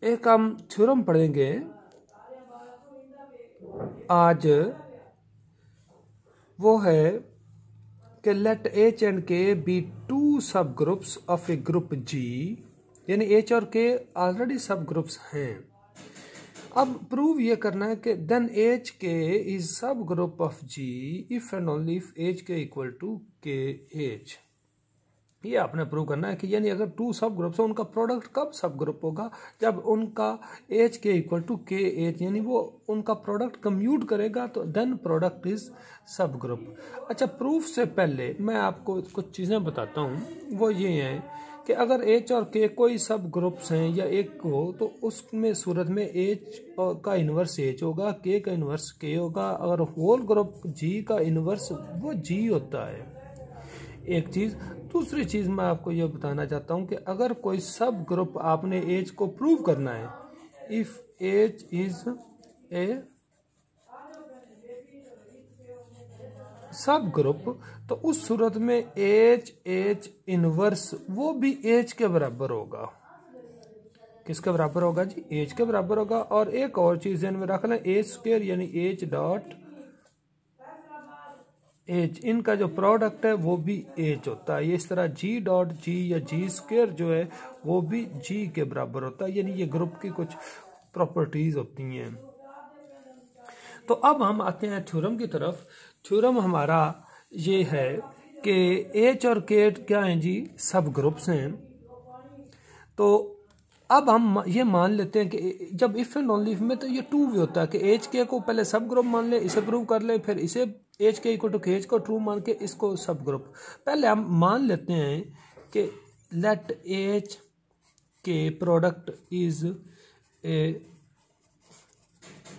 एक हम थ्योरम पढ़ेंगे आज, वो है कि लेट एच एंड के बी टू सब ग्रुप्स ऑफ ए ग्रुप जी, यानी एच और के ऑलरेडी सब ग्रुप्स हैं। अब प्रूव ये करना है कि then H K is subgroup of G if and only if H K equal to K H. ये आपने प्रूव करना है कि यानी अगर टू सब ग्रुप्स है उनका प्रोडक्ट कब सब ग्रुप होगा, जब उनका H K equal to K H, यानी वो उनका प्रोडक्ट कम्यूट करेगा तो देन प्रोडक्ट इज सब ग्रुप। अच्छा, प्रूफ से पहले मैं आपको कुछ चीज़ें बताता हूँ। वो ये है कि अगर एच और के कोई सब ग्रुप्स हैं या एक हो तो उसमें सूरत में एच का इन्वर्स एच होगा, के का इन्वर्स के होगा। अगर होल ग्रुप जी का इन्वर्स वो जी होता है, एक चीज़। दूसरी चीज़ मैं आपको ये बताना चाहता हूँ कि अगर कोई सब ग्रुप आपने एच को प्रूव करना है, इफ एच इज ए सब ग्रुप, तो उस सूरत में एच एच इनवर्स वो भी एच के बराबर होगा। किसके बराबर होगा जी? एच के बराबर होगा। और एक और चीज ध्यान में रख लें, एच स्क्वायर यानी एच डॉट एच, इनका जो प्रोडक्ट है वो भी एच होता है। ये इस तरह जी डॉट जी या जी स्क्वायर जो है वो भी जी के बराबर होता है, यानी ये ग्रुप की कुछ प्रॉपर्टीज होती हैं। तो अब हम आते हैं थ्योरम की तरफ। थ्योरम हमारा ये है कि एच और के क्या हैं जी? सब ग्रुप्स हैं। तो अब हम ये मान लेते हैं कि जब इफ एंड ओनली इफ में तो ये टू भी होता है कि एच के को पहले सब ग्रुप मान ले, इसे प्रूव कर ले, फिर इसे H K equal to K H को ट्रू मान के इसको सब ग्रुप। पहले हम मान लेते हैं कि लेट एच के प्रोडक्ट इज ए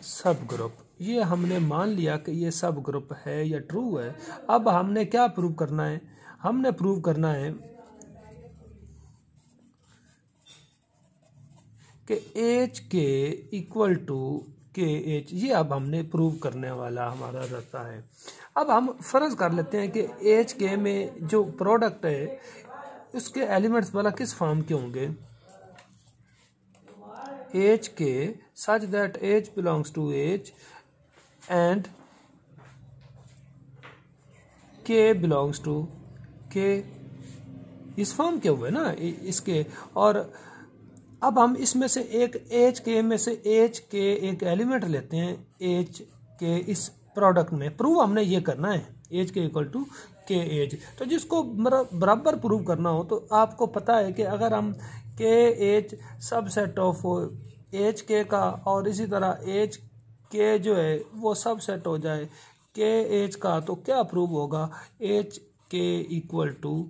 सब ग्रुप। ये हमने मान लिया कि ये सब ग्रुप है या ट्रू है। अब हमने क्या प्रूव करना है? हमने प्रूव करना है कि H K equal to K H. ये अब हमने प्रूव करने वाला हमारा रहता है। अब हम फर्ज कर लेते हैं कि एच के में जो प्रोडक्ट है उसके एलिमेंट्स वाला किस फॉर्म के होंगे? H K such that H belongs to H and K belongs to K, इस फॉर्म के हुए ना इसके। और अब हम इसमें से एक एच के में से एच के एक एलिमेंट लेते हैं एच के इस प्रोडक्ट में। प्रूव हमने ये करना है H K equal to K H. तो जिसको बराबर प्रूव करना हो तो आपको पता है कि अगर हम के एच सबसेट ऑफ एच के का और इसी तरह एच के जो है वो सबसेट हो जाए के एच का, तो क्या प्रूव होगा? H K equal to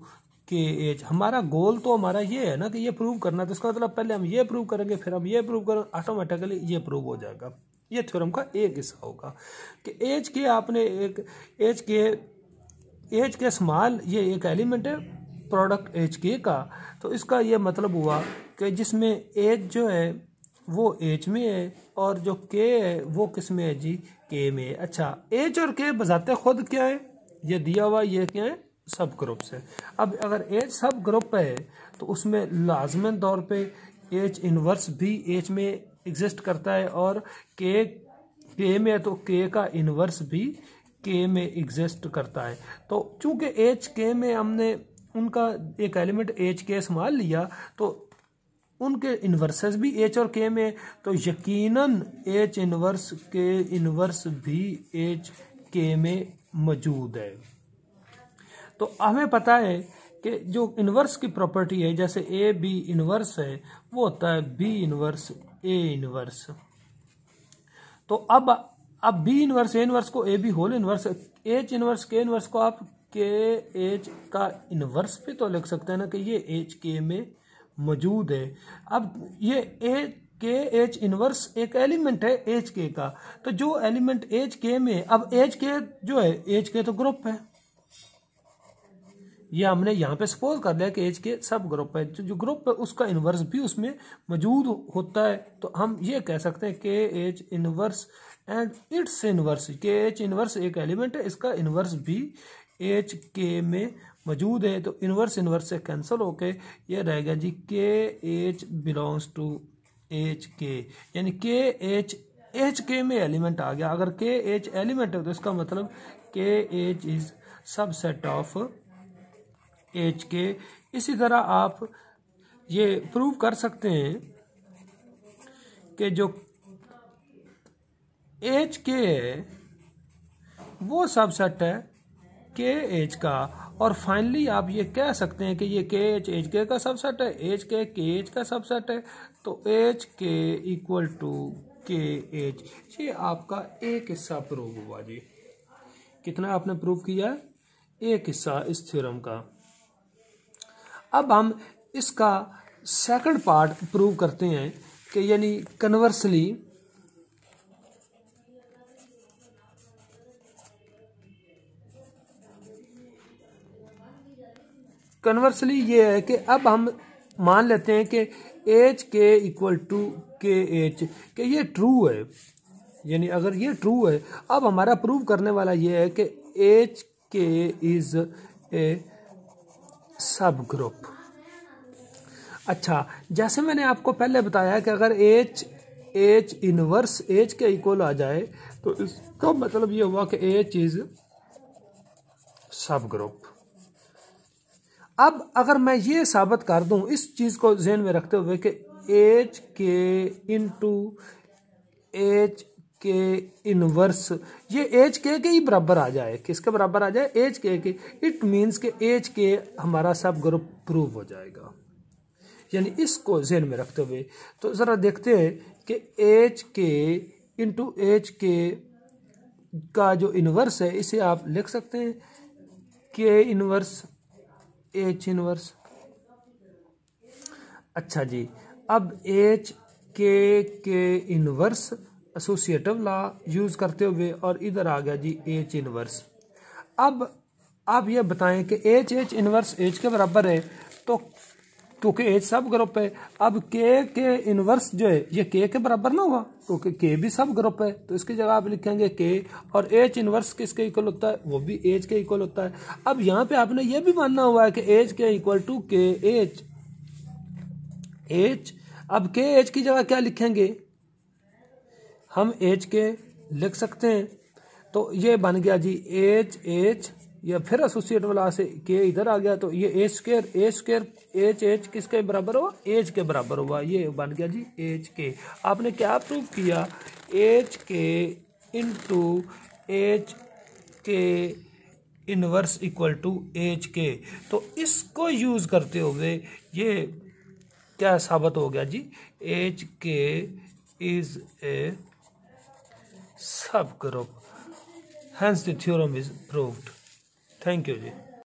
K H. हमारा गोल तो हमारा ये है ना कि ये प्रूव करना, तो इसका मतलब पहले हम ये प्रूव करेंगे फिर हम ये प्रूव करेंगे, ऑटोमेटिकली ये प्रूव हो जाएगा। ये थ्योरम का एक हिस्सा होगा कि एच के आपने एक एच के स्मॉल ये एक एलिमेंट है प्रोडक्ट एच के का, तो इसका ये मतलब हुआ कि जिसमें एच जो है वो एच में है और जो के है वो किस में है जी? के में है। अच्छा, एच और के बजाते खुद क्या है? ये दिया हुआ ये क्या है? सब ग्रुप से। अब अगर एच सब ग्रुप है तो उसमें लाजमन तौर पे एच इनवर्स भी एच में एग्जिस्ट करता है और के में है तो के का इनवर्स भी के में एग्जिस्ट करता है। तो चूंकि एच के में हमने उनका एक एलिमेंट एच के संभाल लिया तो उनके इन्वर्सेस भी एच और के में, तो यकीनन एच इनवर्स के इनवर्स भी एच के में मौजूद है। तो हमें पता है कि जो इनवर्स की प्रॉपर्टी है, जैसे ए बी इनवर्स है वो होता है बी इनवर्स ए इनवर्स। तो अब बी इनवर्स ए इनवर्स को A B whole inverse, H inverse K inverse को आप के एच का इनवर्स भी तो लिख सकते हैं ना कि ये एच के में मौजूद है। अब ये ए के एच इनवर्स एक एलिमेंट है एच के का, तो जो एलिमेंट एच के में, अब एच के जो है एच के तो ग्रुप है, ये हमने यहाँ पे सपोज कर लिया कि एच के सब ग्रुप है, जो ग्रुप है उसका इनवर्स भी उसमें मौजूद होता है। तो हम ये कह सकते हैं के H inverse and it's inverse. के एच इनवर्स एक एलिमेंट है, इसका इनवर्स भी एच के में मौजूद है। तो इनवर्स इनवर्स से कैंसिल होके ये रहेगा जी के एच बिलोंग्स टू एच के, यानी के एच के में एलिमेंट आ गया। अगर के एच एलिमेंट है तो इसका मतलब के H is subset of H के। इसी तरह आप ये प्रूव कर सकते हैं कि जो एच के है वो सबसेट है के एच का। और फाइनली आप ये कह सकते हैं कि ये के एच के का सबसेट है, एच के एच का सबसेट है, तो H K equal to K H. ये आपका एक हिस्सा प्रूव हुआ जी। कितना आपने प्रूव किया? एक हिस्सा इस थ्योरम का। अब हम इसका सेकंड पार्ट प्रूव करते हैं कि यानी कन्वर्सली ये है कि अब हम मान लेते हैं कि H K equal to K H, कि ये ट्रू है। यानी अगर ये ट्रू है, अब हमारा प्रूव करने वाला ये है कि एच के इज ए सब ग्रुप। अच्छा, जैसे मैंने आपको पहले बताया कि अगर H inverse H K equal आ जाए तो इसका मतलब ये हुआ कि एच इज सब ग्रुप। अब अगर मैं ये साबित कर दूं इस चीज को ध्यान में रखते हुए कि एच के इंटू एच के इनवर्स ये एच के ही बराबर आ जाए, किसके बराबर आ जाए? एच के। इट मीन्स के एच के हमारा सब ग्रुप प्रूव हो जाएगा। यानी इसको ध्यान में रखते हुए तो जरा देखते हैं कि एच के इंटू एच के का जो इनवर्स है इसे आप लिख सकते हैं के इनवर्स एच इनवर्स। अच्छा जी, अब एच के इनवर्स एसोसिएटिव लॉ यूज करते हुए और इधर आ गया जी एच इनवर्स। अब आप ये बताएं कि एच इनवर्स एच के बराबर है, तो क्योंकि एच सब ग्रुप है, अब के इनवर्स जो है ये के बराबर ना हुआ, क्योंकि के भी सब ग्रुप है, तो इसकी जगह आप लिखेंगे के। और एच इनवर्स किसके इक्वल होता है? वो भी एच के इक्वल होता है। अब यहाँ पे आपने ये भी मानना हुआ है कि H K equal to K H. अब के एच की जगह क्या लिखेंगे? हम एच के लिख सकते हैं, तो ये बन गया जी एच या फिर एसोसिएट वाला से के इधर आ गया, तो ये ए स्क्वायर एच किसके बराबर हुआ? एच के बराबर हुआ। ये बन गया जी एच के। आपने क्या प्रूव किया? एच के इंटू एच के इनवर्स इक्वल टू एच के। तो इसको यूज करते हुए ये क्या साबित हो गया जी? H K is a subgroup, hence the theorem is proved. Thank you ji.